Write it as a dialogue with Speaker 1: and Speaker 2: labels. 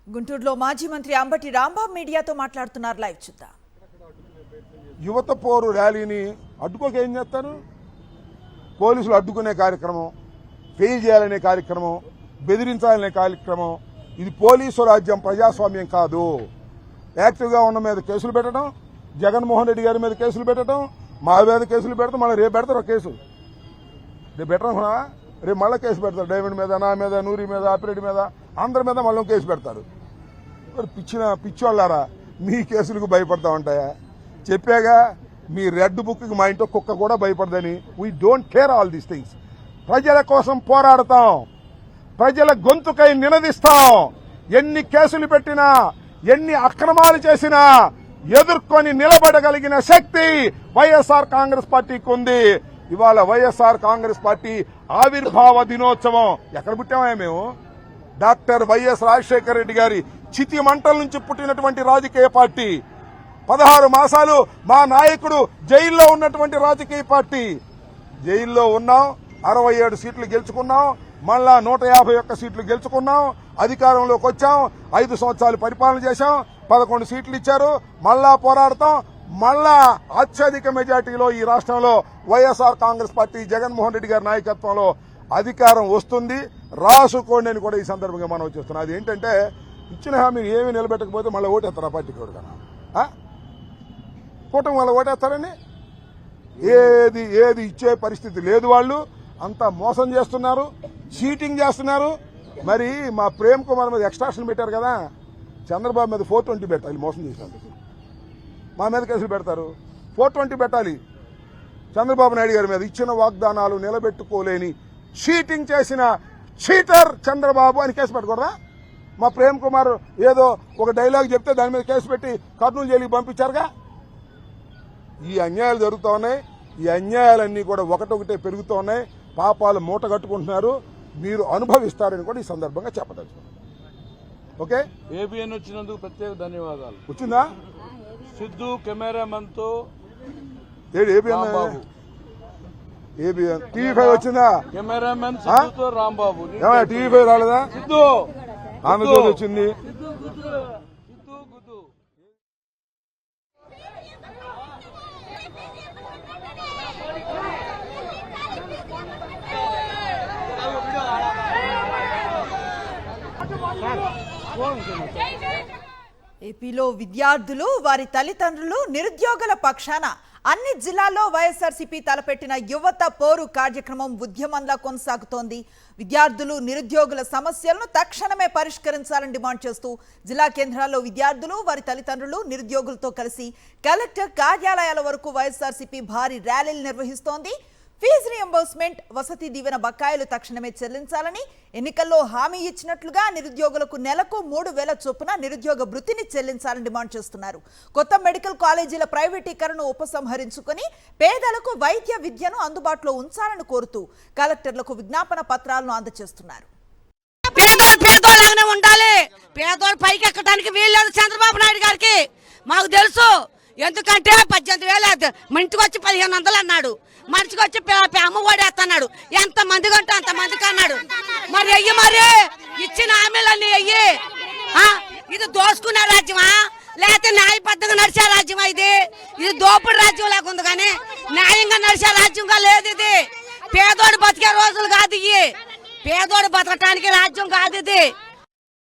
Speaker 1: గుంటూరులో మాజీ మంత్రి అంబటి రాంబాబు మీడియాతో మాట్లాడుతున్నారు. లైవ్ చూద్దాం.
Speaker 2: యువత పోరు ర్యాలీని అడ్డుకోక ఏం చేస్తారు? పోలీసులు అడ్డుకునే కార్యక్రమం, ఫెయిల్ చేయాలనే కార్యక్రమం, బెదిరించాలనే కార్యక్రమం. ఇది పోలీసు రాజ్యం, ప్రజాస్వామ్యం కాదు. యాక్టివ్గా ఉన్న మీద కేసులు పెట్టడం, జగన్మోహన్ రెడ్డి గారి మీద కేసులు పెట్టడం, మా మీద కేసులు పెడతాం. మళ్ళీ రేపు పెడతారు ఒక కేసు. రేపు పెట్టడం, రేపు మళ్ళీ కేసు పెడతారు. డైమండ్ మీద, నా మీద, నూరి మీద, ఆపిరెడ్డి మీద, అందరి మీద మళ్ళీ కేసు పెడతారు. పిచ్చోళ్ళారా, మీ కేసులకు భయపడతా ఉంటాయా? చెప్పాగా, మీ రెడ్ బుక్కి మా ఇంట్లో కుక్క కూడా భయపడదని. We don't care all these things. ప్రజల కోసం పోరాడతాం, ప్రజల గొంతుకై నినదిస్తాం. ఎన్ని కేసులు పెట్టినా, ఎన్ని అక్రమాలు చేసినా ఎదుర్కొని నిలబడగలిగిన శక్తి వైఎస్ఆర్ కాంగ్రెస్ పార్టీకి ఉంది. ఇవాళ వైఎస్ఆర్ కాంగ్రెస్ పార్టీ ఆవిర్భావ దినోత్సవం. ఎక్కడ పుట్టామా మేము? డాక్టర్ వైఎస్ రాజశేఖర రెడ్డి గారి చితి మంటల నుంచి పుట్టినటువంటి రాజకీయ పార్టీ. 16 మాసాలు మా నాయకుడు జైల్లో ఉన్నటువంటి రాజకీయ పార్టీ. జైల్లో ఉన్నాం, 67 సీట్లు గెలుచుకున్నాం, మళ్ళా 151 సీట్లు గెలుచుకున్నాం, అధికారంలోకి వచ్చాం, 5 సంవత్సరాలు పరిపాలన చేశాం, 11 సీట్లు ఇచ్చారు. మళ్ళా పోరాడతాం. మళ్ళా అత్యధిక మెజార్టీలో ఈ రాష్ట్రంలో వైఎస్ఆర్ కాంగ్రెస్ పార్టీ జగన్మోహన్ రెడ్డి గారి నాయకత్వంలో అధికారం వస్తుంది. రాసుకోండి అని కూడా ఈ సందర్భంగా మనం చేస్తున్నాం. అది ఏంటంటే, ఇచ్చిన హామీని ఏమీ నిలబెట్టకపోతే మళ్ళీ ఓటేస్తారు ఆ పార్టీకి. ఎవరికన్నా కూటమి వాళ్ళు ఓటేస్తారని ఏది ఇచ్చే పరిస్థితి లేదు. వాళ్ళు అంతా మోసం చేస్తున్నారు, చీటింగ్ చేస్తున్నారు. మరి మా ప్రేమ్ కుమార్ మీద ఎక్స్ట్రాక్షన్ పెట్టారు కదా, చంద్రబాబు మీద 420 పెట్టాలి. మోసం చేశారు, మా మీద కేసులు పెడతారు. 420 పెట్టాలి చంద్రబాబు నాయుడు గారి మీద. ఇచ్చిన వాగ్దానాలు నిలబెట్టుకోలేని చీటింగ్ చేసిన చీటర్ చంద్రబాబు అని కేసు పెట్టకూడదా? మా ప్రేమ్ కుమార్ ఏదో ఒక డైలాగ్ చెప్తే దాని మీద కేసు పెట్టి కర్నూలు జైలుకి పంపించారుగా. ఈ అన్యాయాలు జరుగుతూ ఉన్నాయి. ఈ అన్యాయాలన్నీ కూడా ఒకటొకటే పెరుగుతూ ఉన్నాయి. పాపాలు మూట కట్టుకుంటున్నారు. మీరు అనుభవిస్తారని కూడా ఈ సందర్భంగా చెప్పదలుచుకున్నాను. ఓకే,
Speaker 3: ఏబిఎన్ వచ్చినందుకు ప్రత్యేక ధన్యవాదాలు.
Speaker 2: వచ్చిందా?
Speaker 3: సిద్ధు కెమెరామెన్ తో
Speaker 2: ఏబిఎన్ టీవీ 5 వచ్చిందా?
Speaker 3: కెమెరామెన్ సిద్ధుతో రాంబాబు.
Speaker 2: టీవీ 5 రాలేదా?
Speaker 3: సిద్ధు
Speaker 2: ఆంధ్రజ్యోతి వచ్చింది.
Speaker 1: ఏపీలో విద్యార్థులు, వారి తల్లిదండ్రులు, నిరుద్యోగుల పక్షాన అన్ని జిల్లాల్లో వైఎస్ఆర్సీపీ తలపెట్టిన యువత పోరు కార్యక్రమం ఉద్యమంలా కొనసాగుతోంది. విద్యార్థులు, నిరుద్యోగుల సమస్యలను తక్షణమే పరిష్కరించాలని డిమాండ్ చేస్తూ జిల్లా కేంద్రాల్లో విద్యార్థులు, వారి తల్లిదండ్రులు, నిరుద్యోగులతో కలిసి కలెక్టర్ కార్యాలయాల వరకు వైఎస్ఆర్సీపీ భారీ ర్యాలీలు నిర్వహిస్తోంది. ఫీజు రియంబర్స్మెంట్, వసతి దీవెన బకాయిలు తక్షణమే చెల్లించాలని, ఎన్నికల్లో హామీ ఇచ్చినట్లుగా నిరుద్యోగులకు నెలకు 3,000 చొప్పున నిరుద్యోగ భృతిని చెల్లించాలని డిమాండ్ చేస్తున్నారు. కొత్త మెడికల్ కాలేజీల ప్రైవేటీకరణను ఉపసంహరించుకొని పేదలకు వైద్య విద్యను అందుబాటులో ఉంచాలని కోరుతూ కలెక్టర్లకు విజ్ఞాపన పత్రాలను అందజేస్తున్నారు.
Speaker 4: పేదోళ్ళగానే ఉండాలి. పేదోళ్ళు పైకి ఎక్కడానికి వీల్లేదు చంద్రబాబు నాయుడు గారికి, మాకు తెలుసు. ఎందుకంటే 18,000 ఇంటికి వచ్చి 1,500 అన్నాడు, మనిషికి వచ్చి అమ్మఒడి వేస్తున్నాడు. ఎంత మందికి అంటే అంత మందికి అన్నాడు. మరి అయ్యి, మరి ఇచ్చిన హామీలన్నీ అయ్యి. ఇది దోసుకునే రాజ్యమా లేకపోతే న్యాయబద్ధంగా నడిచే రాజ్యమా? ఇది దోపుడు రాజ్యం లేకుంది, కానీ న్యాయంగా నడిచే రాజ్యంగా లేదు. ఇది పేదోడు బతికే రోజులు కాదు, ఇవి పేదోడు బతకటానికి రాజ్యం కాదు ఇది.